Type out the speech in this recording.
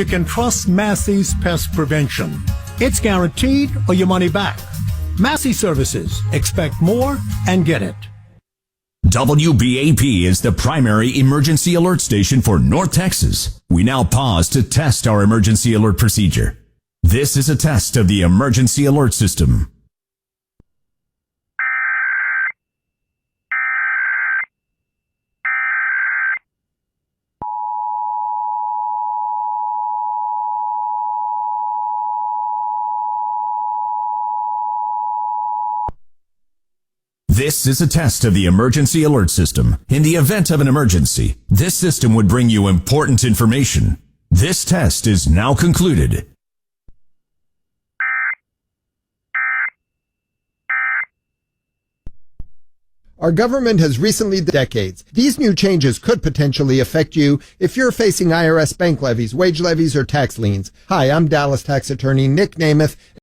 You can trust Massey's Pest Prevention. It's guaranteed or your money back. Massey Services. Expect more and get it. WBAP is the primary emergency alert station for North Texas. We now pause to test our emergency alert procedure. This is a test of the emergency alert system. This is a test of the emergency alert system. In the event of an emergency, this system would bring you important information. This test is now concluded. Our government has recently decades. These new changes could potentially affect you if you're facing IRS bank levies, wage levies, or tax liens. Hi, I'm Dallas tax attorney Nick Namath.